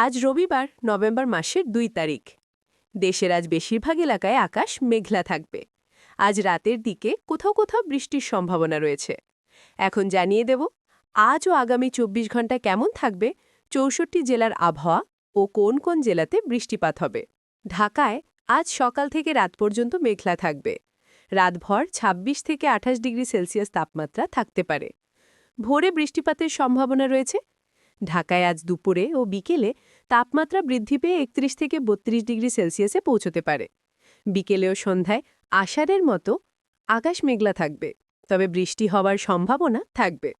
আজ রবিবার নভেম্বর মাসের ২ তারিখ। দেশের আজ বেশিরভাগ এলাকায় আকাশ মেঘলা থাকবে। আজ রাতের দিকে কোথাও কোথাও বৃষ্টির সম্ভাবনা রয়েছে। এখন জানিয়ে দেব আজ ও আগামী ২৪ ঘন্টা কেমন থাকবে ৬৪ জেলার আবহাওয়া ও কোন কোন জেলাতে বৃষ্টিপাত হবে। ঢাকায় আজ সকাল থেকে রাত পর্যন্ত মেঘলা থাকবে। রাতভর ২৬ থেকে ২৮ ডিগ্রি সেলসিয়াস তাপমাত্রা থাকতে পারে। ভোরে বৃষ্টিপাতের সম্ভাবনা রয়েছে। ঢাকায় আজ দুপুরে ও বিকেলে তাপমাত্রা বৃদ্ধি পেয়ে ৩১ থেকে ৩২ ডিগ্রি সেলসিয়াসে পৌঁছতে পারে। বিকেলে ও সন্ধ্যায় আষাঢ়ের মতো আকাশ মেঘলা থাকবে, তবে বৃষ্টি হওয়ার সম্ভাবনা থাকবে।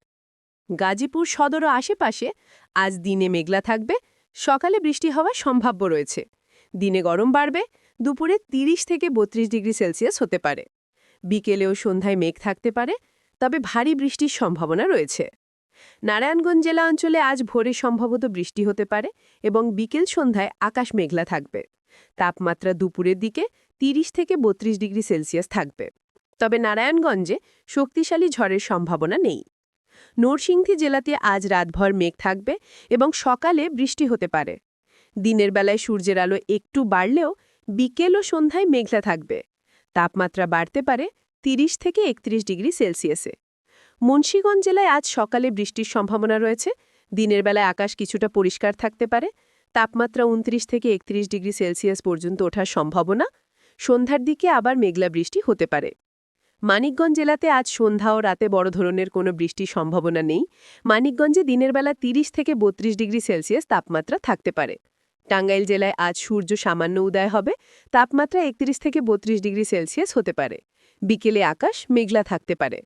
গাজীপুর সদর ও আশেপাশে আজ দিনে মেঘলা থাকবে, সকালে বৃষ্টি হওয়ার সম্ভাব্য রয়েছে। দিনে গরম বাড়বে, দুপুরে ৩০ থেকে ৩২ ডিগ্রি সেলসিয়াস হতে পারে। বিকেলে ও সন্ধ্যায় মেঘ থাকতে পারে, তবে ভারী বৃষ্টির সম্ভাবনা রয়েছে। নারায়ণগঞ্জ জেলা অঞ্চলে আজ ভোরে সম্ভবত বৃষ্টি হতে পারে এবং বিকেল সন্ধ্যায় আকাশ মেঘলা থাকবে। তাপমাত্রা দুপুরের দিকে ৩০ থেকে ৩২ ডিগ্রি সেলসিয়াস থাকবে, তবে নারায়ণগঞ্জে শক্তিশালী ঝড়ের সম্ভাবনা নেই। নরসিংদী জেলাতে আজ রাতভর মেঘ থাকবে এবং সকালে বৃষ্টি হতে পারে। দিনের বেলায় সূর্যের আলো একটু বাড়লেও বিকেল ও সন্ধ্যায় মেঘলা থাকবে। তাপমাত্রা বাড়তে পারে ৩০ থেকে ৩১ ডিগ্রি সেলসিয়াসে। মুন্সিগঞ্জ জেলায় আজ সকালে বৃষ্টির সম্ভাবনা রয়েছে। দিনের বেলায় আকাশ কিছুটা পরিষ্কার থাকতে পারে। তাপমাত্রা ২৯ থেকে ৩১ ডিগ্রি সেলসিয়াস পর্যন্ত ওঠার সম্ভাবনা। সন্ধ্যার দিকে আবার মেঘলা বৃষ্টি হতে পারে। মানিকগঞ্জ জেলাতে আজ সন্ধ্যা ও রাতে বড় ধরনের কোনো বৃষ্টির সম্ভাবনা নেই। মানিকগঞ্জে দিনের বেলা ৩০ থেকে ৩২ ডিগ্রি সেলসিয়াস তাপমাত্রা থাকতে পারে। টাঙ্গাইল জেলায় আজ সূর্য সামান্য উদয় হবে। তাপমাত্রা ৩১ থেকে ৩২ ডিগ্রি সেলসিয়াস হতে পারে। বিকেলে আকাশ মেঘলা থাকতে পারে।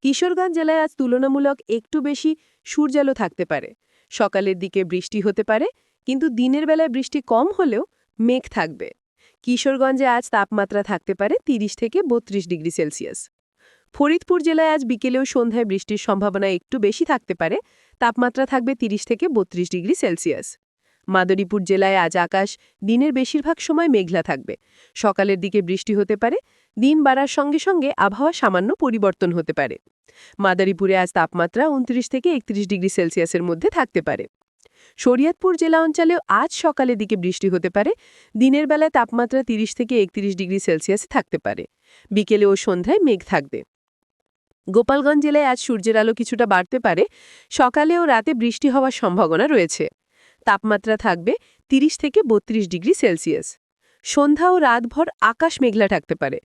কিশোরগঞ্জ জেলায় আজ তুলনামূলক একটু বেশি সূর্যালো থাকতে পারে। সকালের দিকে বৃষ্টি হতে পারে, কিন্তু দিনের বেলায় বৃষ্টি কম হলেও মেঘ থাকবে। কিশোরগঞ্জে আজ তাপমাত্রা থাকতে পারে ৩০ থেকে ৩২ ডিগ্রি সেলসিয়াস। ফরিদপুর জেলায় আজ বিকেলেও সন্ধ্যায় বৃষ্টির সম্ভাবনা একটু বেশি থাকতে পারে। তাপমাত্রা থাকবে ৩০ থেকে ৩২ ডিগ্রি সেলসিয়াস। মাদারীপুর জেলায় আজ আকাশ দিনের বেশিরভাগ সময় মেঘলা থাকবে। সকালের দিকে বৃষ্টি হতে পারে। দিন বাড়ার সঙ্গে সঙ্গে আবহাওয়া সামান্য পরিবর্তন হতে পারে। মাদারীপুরে আজ তাপমাত্রা ২৯ থেকে ৩১ ডিগ্রি সেলসিয়াসের মধ্যে থাকতে পারে। শরীয়তপুর জেলা অঞ্চলেও আজ সকালের দিকে বৃষ্টি হতে পারে। দিনের বেলায় তাপমাত্রা ৩০ থেকে ৩১ ডিগ্রি সেলসিয়াসে থাকতে পারে। বিকেলে ও সন্ধ্যায় মেঘ থাকবে। গোপালগঞ্জ জেলায় আজ সূর্যের আলো কিছুটা বাড়তে পারে। সকালে ও রাতে বৃষ্টি হওয়ার সম্ভাবনা রয়েছে। তাপমাত্রা থাকবে ৩০ থেকে ৩২ ডিগ্রি সেলসিয়াস। সন্ধ্যা ও রাতভর আকাশ মেঘলা থাকতে পারে।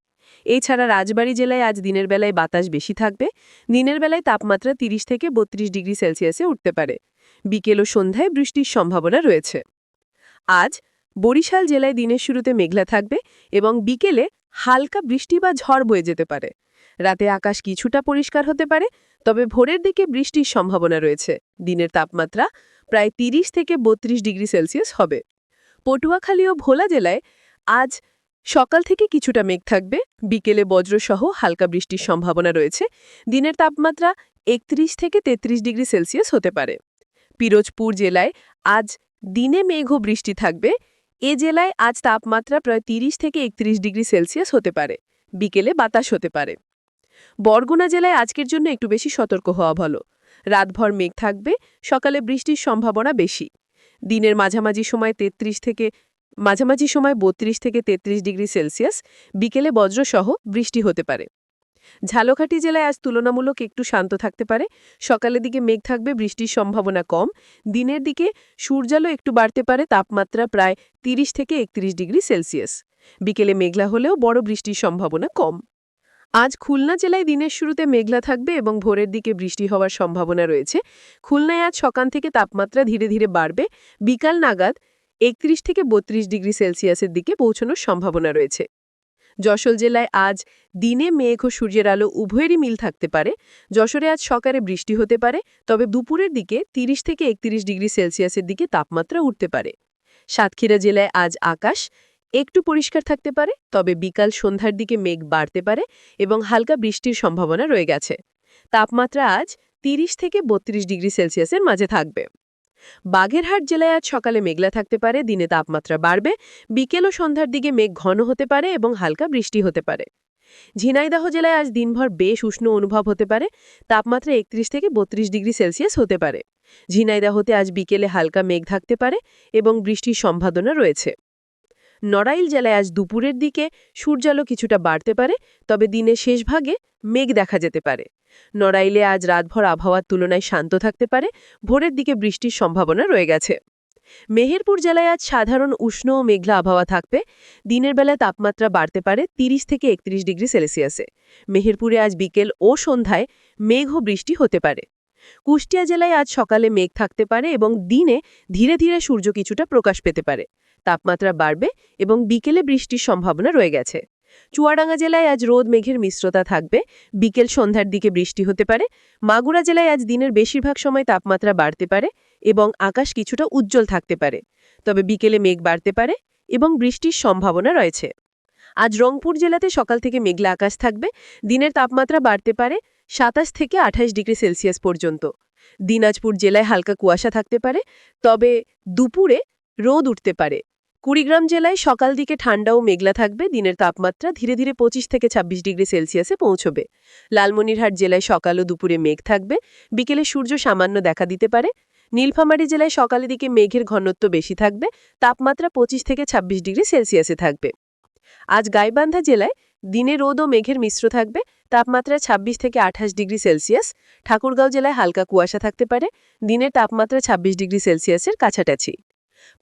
এছাড়া রাজবাড়ী জেলায় আজ দিনের বেলায় বাতাস বেশি থাকবে। দিনের বেলায় তাপমাত্রা ৩০ থেকে ৩২ ডিগ্রি সেলসিয়াসে উঠতে পারে। বিকেল ও সন্ধ্যায় বৃষ্টির সম্ভাবনা রয়েছে। আজ বরিশাল জেলায় দিনের শুরুতে মেঘলা থাকবে এবং বিকেলে হালকা বৃষ্টি বা ঝড় বয়ে যেতে পারে। রাতে আকাশ কিছুটা পরিষ্কার হতে পারে, তবে ভোরের দিকে বৃষ্টির সম্ভাবনা রয়েছে। দিনের তাপমাত্রা প্রায় ৩০ থেকে ৩২ ডিগ্রি সেলসিয়াস হবে। পটুয়াখালী ও ভোলা জেলায় আজ সকাল থেকে কিছুটা মেঘ থাকবে। বিকেলে বজ্রসহ হালকা বৃষ্টির সম্ভাবনা রয়েছে। দিনের তাপমাত্রা ৩১ থেকে ৩৩ ডিগ্রি সেলসিয়াস হতে পারে। পিরোজপুর জেলায় আজ দিনে মেঘ ও বৃষ্টি থাকবে। এ জেলায় আজ তাপমাত্রা প্রায় ৩০ থেকে ৩১ ডিগ্রি সেলসিয়াস হতে পারে। বিকেলে বাতাস হতে পারে। বরগুনা জেলায় আজকের জন্য একটু বেশি সতর্ক হওয়া ভালো। রাতভর মেঘ থাকবে, সকালে বৃষ্টির সম্ভাবনা বেশি। দিনের মাঝামাঝি সময় ৩২ থেকে ৩৩ ডিগ্রি সেলসিয়াস। বিকেলে বজ্রসহ বৃষ্টি হতে পারে। ঝালকাঠি জেলায় আজ তুলনামূলক একটু শান্ত থাকতে পারে। সকালের দিকে মেঘ থাকবে, বৃষ্টির সম্ভাবনা কম। দিনের দিকে সূর্যালো একটু বাড়তে পারে। তাপমাত্রা প্রায় ৩০ থেকে ৩১ ডিগ্রি সেলসিয়াস। বিকেলে মেঘলা হলেও বড় বৃষ্টির সম্ভাবনা কম। আজ খুলনা জেলায় দিনের শুরুতে মেঘলা থাকবে এবং ভোরের দিকে বৃষ্টি হওয়ার সম্ভাবনা রয়েছে। খুলনায় আজ সকাল থেকে তাপমাত্রা ধীরে ধীরে বাড়বে। বিকাল নাগাদ ৩১ থেকে ৩২ ডিগ্রি সেলসিয়াসের দিকে পৌঁছানোর সম্ভাবনা রয়েছে। যশোর জেলায় আজ দিনে মেঘ ও সূর্যের আলো উভয়েরই মিল থাকতে পারে। যশোরে আজ সকালে বৃষ্টি হতে পারে, তবে দুপুরের দিকে ৩০ থেকে ৩১ ডিগ্রি সেলসিয়াসের দিকে তাপমাত্রা উঠতে পারে। সাতক্ষীরা জেলায় আজ আকাশ একটু পরিষ্কার থাকতে পারে, তবে বিকাল সন্ধ্যার দিকে মেঘ বাড়তে পারে এবং হালকা বৃষ্টির সম্ভাবনা রয়ে গেছে। তাপমাত্রা আজ ৩০ থেকে ৩২ ডিগ্রি সেলসিয়াসের মাঝে থাকবে। বাগেরহাট জেলায় আজ সকালে মেঘলা থাকতে পারে। দিনে তাপমাত্রা বাড়বে। বিকেল ও সন্ধ্যার দিকে মেঘ ঘন হতে পারে এবং হালকা বৃষ্টি হতে পারে। ঝিনাইদহ জেলায় আজ দিনভর বেশ উষ্ণ অনুভব হতে পারে। তাপমাত্রা ৩১ থেকে ৩২ ডিগ্রি সেলসিয়াস হতে পারে। ঝিনাইদহতে আজ বিকেলে হালকা মেঘ থাকতে পারে এবং বৃষ্টির সম্ভাবনা রয়েছে। নড়াইল জেলায় আজ দুপুরের দিকে সূর্যালো কিছুটা বাড়তে পারে, তবে দিনের শেষ ভাগে মেঘ দেখা যেতে পারে। নড়াইলে আজ রাতভর আবহাওয়ার তুলনায় শান্ত থাকতে পারে, ভোরের দিকে বৃষ্টির সম্ভাবনা রয়ে গেছে। মেহেরপুর জেলায় আজ সাধারণ উষ্ণ ও মেঘলা আবহাওয়া থাকবে। দিনের বেলায় তাপমাত্রা বাড়তে পারে 30 থেকে 31 ডিগ্রি সেলসিয়াসে। মেহেরপুরে আজ বিকেল ও সন্ধ্যায় মেঘ ও বৃষ্টি হতে পারে। কুষ্টিয়া জেলায় আজ সকালে মেঘ থাকতে পারে এবং দিনে ধীরে ধীরে সূর্য কিছুটা প্রকাশ পেতে পারে। তাপমাত্রা বাড়বে এবং বিকেলে বৃষ্টির সম্ভাবনা রয়ে গেছে। চুয়াডাঙ্গা জেলায় আজ রোদ মেঘের মিশ্রতা থাকবে, বিকেল সন্ধ্যার দিকে বৃষ্টি হতে পারে। মাগুরা জেলায় আজ দিনের বেশিরভাগ সময় তাপমাত্রা বাড়তে পারে এবং আকাশ কিছুটা উজ্জ্বল থাকতে পারে, তবে বিকেলে মেঘ বাড়তে পারে এবং বৃষ্টির সম্ভাবনা রয়েছে। আজ রংপুর জেলাতে সকাল থেকে মেঘলা আকাশ থাকবে, দিনের তাপমাত্রা বাড়তে পারে 27 থেকে 28 ডিগ্রি সেলসিয়াস পর্যন্ত। দিনাজপুর জেলায় হালকা কুয়াশা থাকতে পারে, তবে দুপুরে রোদ উঠতে পারে। কুড়িগ্রাম জেলায় সকাল দিকে ঠান্ডা ও মেঘলা থাকবে, দিনের তাপমাত্রা ধীরে ধীরে 25 থেকে 26 ডিগ্রি সেলসিয়াসে পৌঁছবে। লালমনিরহাট জেলায় সকাল ও দুপুরে মেঘ থাকবে, বিকেলে সূর্য সামান্য দেখা দিতে পারে। নীলফামারী জেলায় সকালের দিকে মেঘের ঘনত্ব বেশি থাকবে, তাপমাত্রা 25 থেকে 26 ডিগ্রি সেলসিয়াসে থাকবে। আজ গাইবান্ধা জেলায় দিনে রোদ ও মেঘের মিশ্র থাকবে, তাপমাত্রা 26 থেকে 28 ডিগ্রি সেলসিয়াস। ঠাকুরগাঁও জেলায় হালকা কুয়াশা থাকতে পারে, দিনের তাপমাত্রা 26 ডিগ্রি সেলসিয়াসের কাছাকাছি।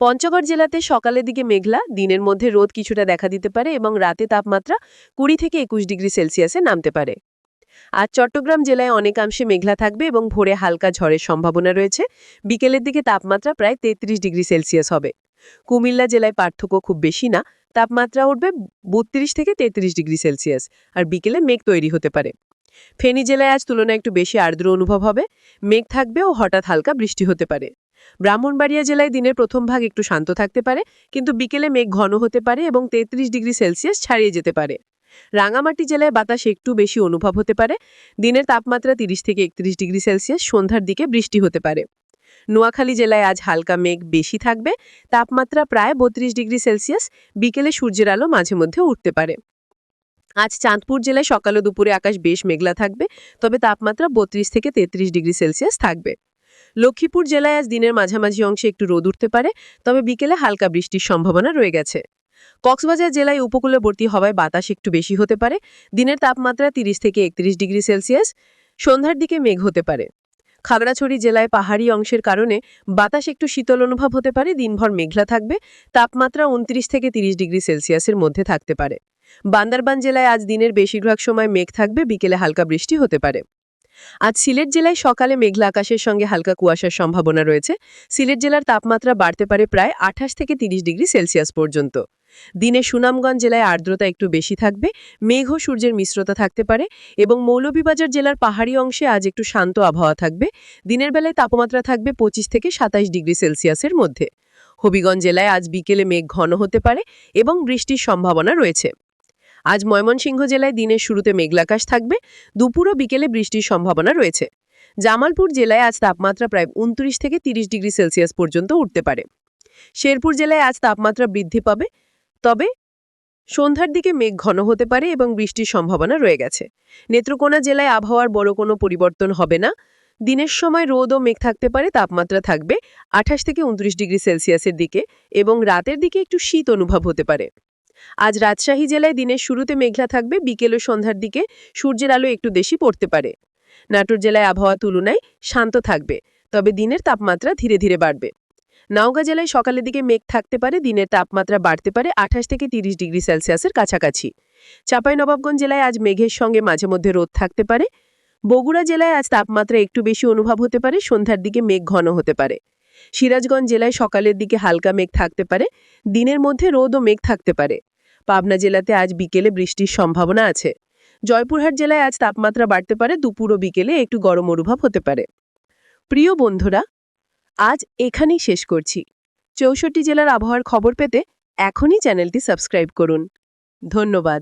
পঞ্চগড় জেলাতে সকালের দিকে মেঘলা, দিনের মধ্যে রোদ কিছুটা দেখা দিতে পারে এবং রাতে তাপমাত্রা 20 থেকে 21 ডিগ্রি সেলসিয়াসে নামতে পারে। আজ চট্টগ্রাম জেলায় অনেকাংশে মেঘলা থাকবে এবং ভোরে হালকা ঝড়ের সম্ভাবনা রয়েছে। বিকেলের দিকে তাপমাত্রা প্রায় 33 ডিগ্রি সেলসিয়াস হবে। কুমিল্লা জেলায় পার্থক্য খুব বেশি না, তাপমাত্রা উঠবে 32 থেকে 33 ডিগ্রি সেলসিয়াস, আর বিকেলে মেঘ তৈরি হতে পারে। ফেনী জেলায় আজ তুলনায় একটু বেশি আর্দ্র অনুভব হবে, মেঘ থাকবে ও হঠাৎ হালকা বৃষ্টি হতে পারে। ব্রাহ্মণবাড়িয়া জেলায় দিনের প্রথম ভাগ একটু শান্ত থাকতে পারে, কিন্তু বিকেলে মেঘ ঘন হতে পারে এবং 33 ডিগ্রি সেলসিয়াস ছাড়িয়ে যেতে পারে। রাঙামাটি জেলায় বাতাস একটু বেশি অনুভব হতে পারে, দিনের তাপমাত্রা 30 থেকে 31 ডিগ্রি সেলসিয়াস, সন্ধ্যার দিকে বৃষ্টি হতে পারে। নোয়াখালী জেলায় আজ হালকা মেঘ বেশি থাকবে, তাপমাত্রা প্রায় 32 ডিগ্রি সেলসিয়াস, বিকেলে সূর্যের আলো মাঝে মধ্যে উঠতে পারে। আজ চাঁদপুর জেলায় সকাল ও দুপুরে আকাশ বেশ মেঘলা থাকবে, তবে তাপমাত্রা 32 থেকে 33 ডিগ্রি সেলসিয়াস থাকবে। লক্ষ্মীপুর জেলায় আজ দিনের মাঝামাঝি অংশে একটু রোদ উঠতে পারে, তবে বিকেলে হালকা বৃষ্টির সম্ভাবনা রয়ে গেছে। কক্সবাজার জেলায় উপকূলবর্তী হওয়ায় বাতাস একটু বেশি হতে পারে, দিনের তাপমাত্রা 30 থেকে 31 ডিগ্রি সেলসিয়াস, সন্ধ্যার দিকে মেঘ হতে পারে। খাগড়াছড়ি জেলায় পাহাড়ি অংশের কারণে বাতাস একটু শীতল অনুভব হতে পারে, দিনভর মেঘলা থাকবে, তাপমাত্রা 29 থেকে 30 ডিগ্রি সেলসিয়াসের মধ্যে থাকতে পারে। বান্দরবান জেলায় আজ দিনের বেশিরভাগ সময় মেঘ থাকবে, বিকেলে হালকা বৃষ্টি হতে পারে। আজ সিলেট জেলায় সকালে মেঘলা আকাশের সঙ্গে হালকা কুয়াশার সম্ভাবনা রয়েছে। সিলেট জেলার তাপমাত্রা বাড়তে পারে প্রায় 28 থেকে 30 ডিগ্রি সেলসিয়াস পর্যন্ত। দিনে সুনামগঞ্জ জেলায় আর্দ্রতা একটু বেশি থাকবে, মেঘ ও সূর্যের মিশ্রতা থাকতে পারে এবং মৌলভীবাজার জেলার পাহাড়ি অংশে আজ একটু শান্ত আবহাওয়া থাকবে। দিনের বেলায় তাপমাত্রা থাকবে 25 থেকে 27 ডিগ্রি সেলসিয়াসের মধ্যে। হবিগঞ্জ জেলায় আজ বিকেলে মেঘ ঘন হতে পারে এবং বৃষ্টির সম্ভাবনা রয়েছে। আজ ময়মনসিংহ জেলায় দিনের শুরুতে মেঘলাকাশ থাকবে, দুপুর ও বিকেলে বৃষ্টির সম্ভাবনা রয়েছে। জামালপুর জেলায় আজ তাপমাত্রা প্রায় 29 থেকে 30 ডিগ্রি সেলসিয়াস পর্যন্ত উঠতে পারে। শেরপুর জেলায় আজ তাপমাত্রা বৃদ্ধি পাবে, তবে সন্ধ্যার দিকে মেঘ ঘন হতে পারে এবং বৃষ্টির সম্ভাবনা রয়ে গেছে। নেত্রকোনা জেলায় আবহাওয়ার বড় কোনো পরিবর্তন হবে না, দিনের সময় রোদ ও মেঘ থাকতে পারে, তাপমাত্রা থাকবে 28 থেকে 29 ডিগ্রি সেলসিয়াসের দিকে এবং রাতের দিকে একটু শীত অনুভব হতে পারে। আজ রাজশাহী জেলায় দিনের শুরুতে মেঘলা থাকবে, বিকেল ও সন্ধ্যার দিকে সূর্যের আলো একটু বেশি পড়তে পারে। নাটোর জেলায় আবহাওয়া তুলনায় শান্ত থাকবে, তবে দিনের তাপমাত্রা ধীরে ধীরে বাড়বে। নওগাঁ জেলায় সকালের দিকে মেঘ থাকতে পারে, দিনের তাপমাত্রা বাড়তে পারে 28 থেকে 30 ডিগ্রি সেলসিয়াসের কাছাকাছি। চাঁপাইনবাবগঞ্জ জেলায় আজ মেঘের সঙ্গে মাঝে মধ্যে রোদ থাকতে পারে। বগুড়া জেলায় আজ তাপমাত্রা একটু বেশি অনুভব হতে পারে, সন্ধ্যার দিকে মেঘ ঘন হতে পারে। সিরাজগঞ্জ জেলায় সকালের দিকে হালকা মেঘ থাকতে পারে, দিনের মধ্যে রোদ ও মেঘ থাকতে পারে। পাবনা জেলাতে আজ বিকেলে বৃষ্টির সম্ভাবনা আছে। জয়পুরহাট জেলায় আজ তাপমাত্রা বাড়তে পারে, দুপুর ও বিকেলে একটু গরম অনুভব হতে পারে। প্রিয় বন্ধুরা, আজ এখানেই শেষ করছি। 64 জেলার আবহাওয়ার খবর পেতে এখনই চ্যানেলটি সাবস্ক্রাইব করুন। ধন্যবাদ।